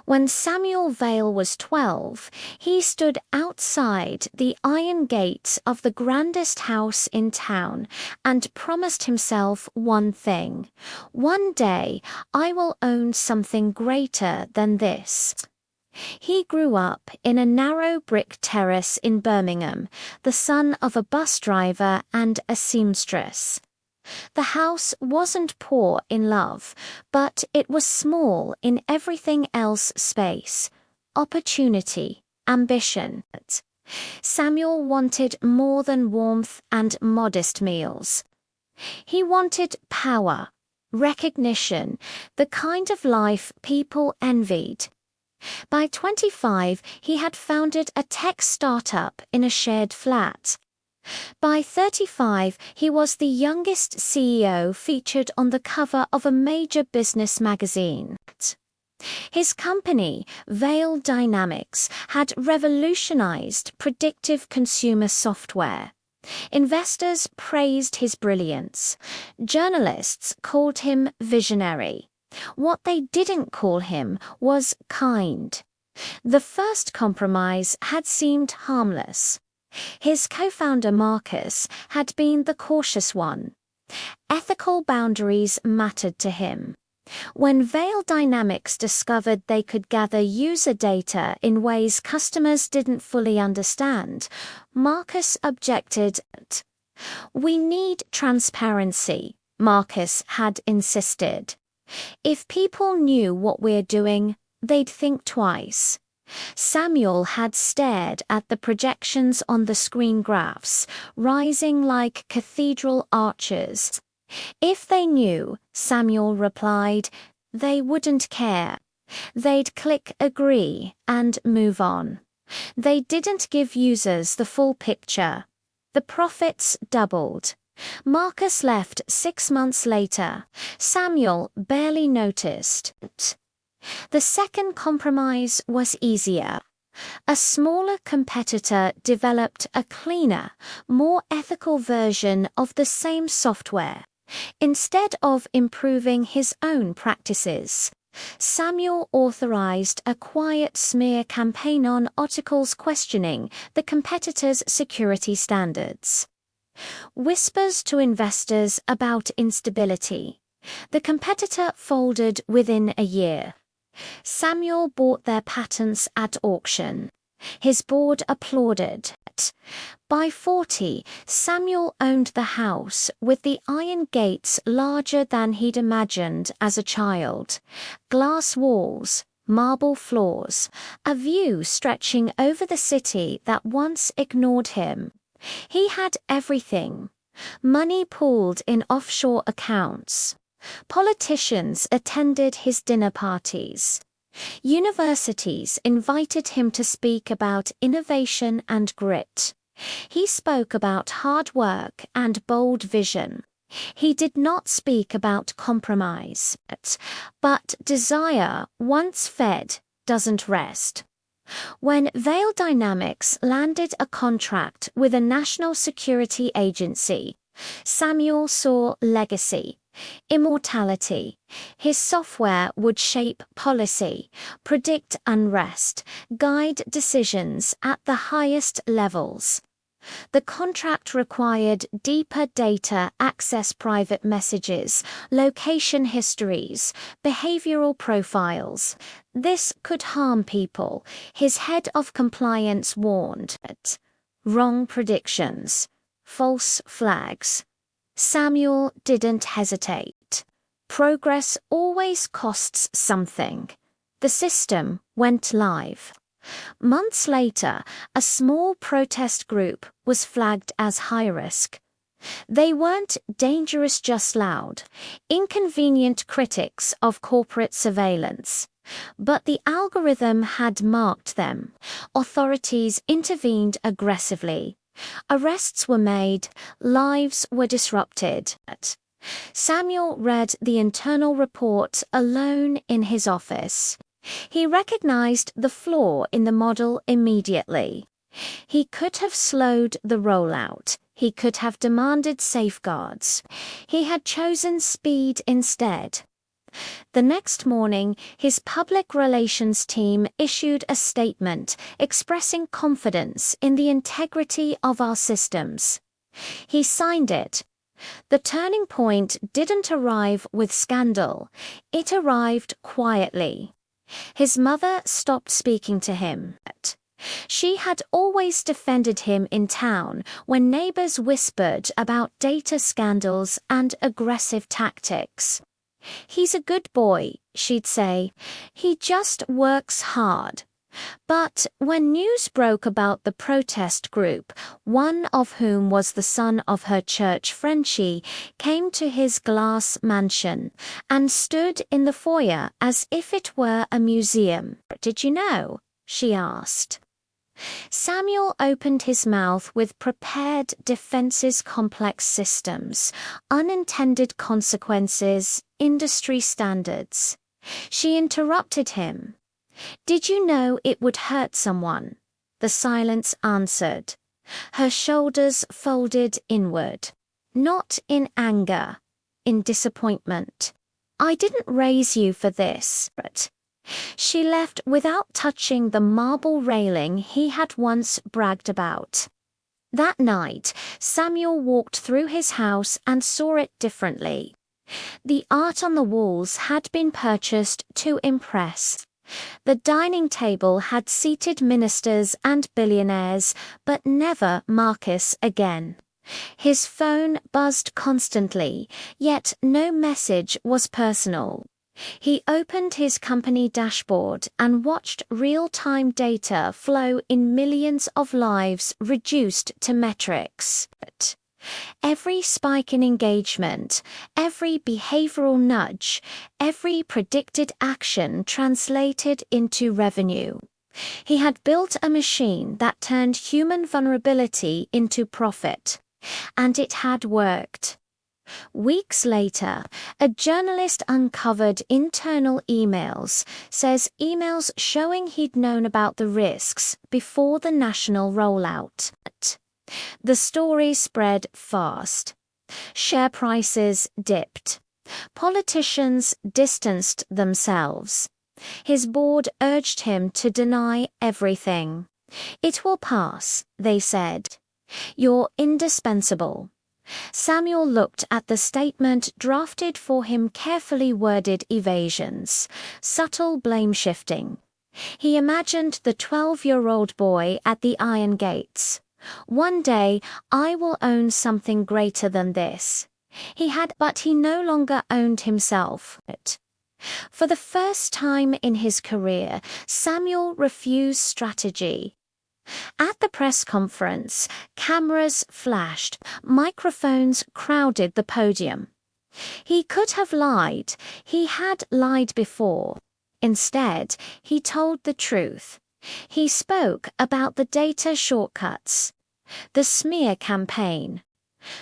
When Samuel Vale was 12, he stood outside the iron gates of the grandest house in town and promised himself one thing: "One day I will own something greater than this." He grew up in a narrow brick terrace in Birmingham, the son of a bus driver and a seamstress. The house wasn't poor in love, but it was small in everything else: space, opportunity, ambition. Samuel wanted more than warmth and modest meals. He wanted power, recognition, the kind of life people envied. By 25, he had founded a tech startup in a shared flat. By 35, he was the youngest CEO featured on the cover of a major business magazine. His company, Vale Dynamics, had revolutionized predictive consumer software. Investors praised his brilliance. Journalists called him visionary. What they didn't call him was kind. The first compromise had seemed harmless. His co-founder Marcus had been the cautious one. Ethical boundaries mattered to him. When Vale Dynamics discovered they could gather user data in ways customers didn't fully understand, Marcus objected. "We need transparency," Marcus had insisted. "If people knew what we're doing, they'd think twice." Samuel had stared at the projections on the screen graphs, rising like cathedral arches. "If they knew," Samuel replied, "they wouldn't care. They'd click agree and move on." They didn't give users the full picture. The profits doubled. Marcus left 6 months later. Samuel barely noticed. The second compromise was easier. A smaller competitor developed a cleaner, more ethical version of the same software. Instead of improving his own practices, Samuel authorized a quiet smear campaign on articles questioning the competitor's security standards. Whispers to investors about instability. The competitor folded within a year. Samuel bought their patents at auction. His board applauded. By 40, Samuel owned the house with the iron gates larger than he'd imagined as a child. Glass walls, marble floors, a view stretching over the city that once ignored him. He had everything. Money pooled in offshore accounts. Politicians attended his dinner parties. Universities invited him to speak about innovation and grit. He spoke about hard work and bold vision. He did not speak about compromise. But desire, once fed, doesn't rest. When Vale Dynamics landed a contract with a national security agency, Samuel saw legacy, immortality. His software would shape policy, predict unrest, guide decisions at the highest levels. The contract required deeper data access, private messages, location histories, behavioral profiles. This could harm people, his head of compliance warned. Wrong predictions. False flags. Samuel didn't hesitate. Progress always costs something. The system went live. Months later, a small protest group was flagged as high risk. They weren't dangerous, just loud, inconvenient critics of corporate surveillance. But the algorithm had marked them. Authorities intervened aggressively. Arrests were made, lives were disrupted. Samuel read the internal report alone in his office. He recognized the flaw in the model immediately. He could have slowed the rollout. He could have demanded safeguards. He had chosen speed instead. The next morning, his public relations team issued a statement expressing confidence in the integrity of our systems. He signed it. The turning point didn't arrive with scandal. It arrived quietly. His mother stopped speaking to him. She had always defended him in town when neighbors whispered about data scandals and aggressive tactics. "He's a good boy," she'd say. "He just works hard." But when news broke about the protest group, one of whom was the son of her church Frenchie, came to his glass mansion and stood in the foyer as if it were a museum. "Did you know?" she asked. Samuel opened his mouth with prepared defenses, complex systems, unintended consequences, industry standards. She interrupted him. "Did you know it would hurt someone?" The silence answered. Her shoulders folded inward. Not in anger, in disappointment. "I didn't raise you for this." But she left without touching the marble railing he had once bragged about. That night, Samuel walked through his house and saw it differently. The art on the walls had been purchased to impress. The dining table had seated ministers and billionaires, but never Marcus again. His phone buzzed constantly, yet no message was personal. He opened his company dashboard and watched real-time data flow in millions of lives reduced to metrics. Every spike in engagement, every behavioral nudge, every predicted action translated into revenue. He had built a machine that turned human vulnerability into profit. And it had worked. Weeks later, a journalist uncovered internal emails, says emails showing he'd known about the risks before the national rollout. The story spread fast. Share prices dipped. Politicians distanced themselves. His board urged him to deny everything. "It will pass," they said. "You're indispensable." Samuel looked at the statement drafted for him, carefully worded evasions, subtle blame shifting. He imagined the 12-year-old boy at the iron gates. "One day, I will own something greater than this." But he no longer owned himself. For the first time in his career, Samuel refused strategy. At the press conference, cameras flashed, microphones crowded the podium. He could have lied. He had lied before. Instead, he told the truth. He spoke about the data shortcuts, the smear campaign,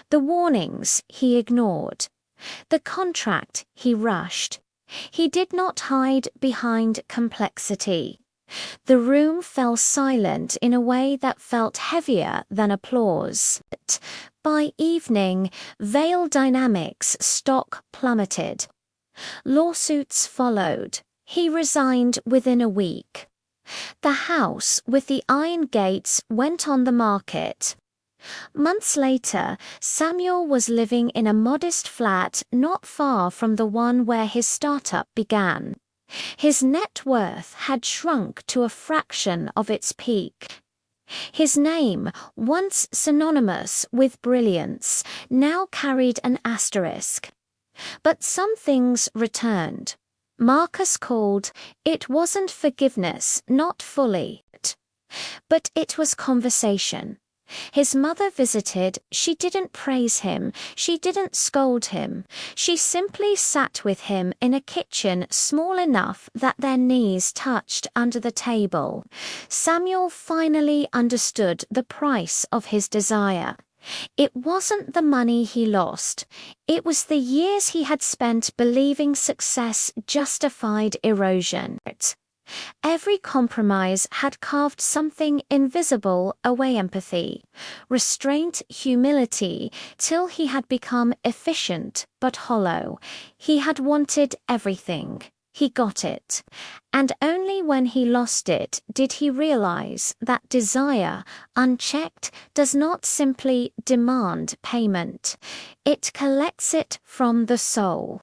the warnings he ignored, the contract he rushed. He did not hide behind complexity. The room fell silent in a way that felt heavier than applause. By evening, Vail Dynamics stock plummeted. Lawsuits followed. He resigned within a week. The house with the iron gates went on the market. Months later, Samuel was living in a modest flat not far from the one where his startup began. His net worth had shrunk to a fraction of its peak. His name, once synonymous with brilliance, now carried an asterisk. But some things returned. Marcus called. It wasn't forgiveness, not fully. But it was conversation. His mother visited. She didn't praise him. She didn't scold him. She simply sat with him in a kitchen small enough that their knees touched under the table. Samuel finally understood the price of his desire. It wasn't the money he lost. It was the years he had spent believing success justified erosion. Every compromise had carved something invisible away empathy, restraint, humility, till he had become efficient but hollow. He had wanted everything. He got it. And only when he lost it did he realize that desire, unchecked, does not simply demand payment. It collects it from the soul.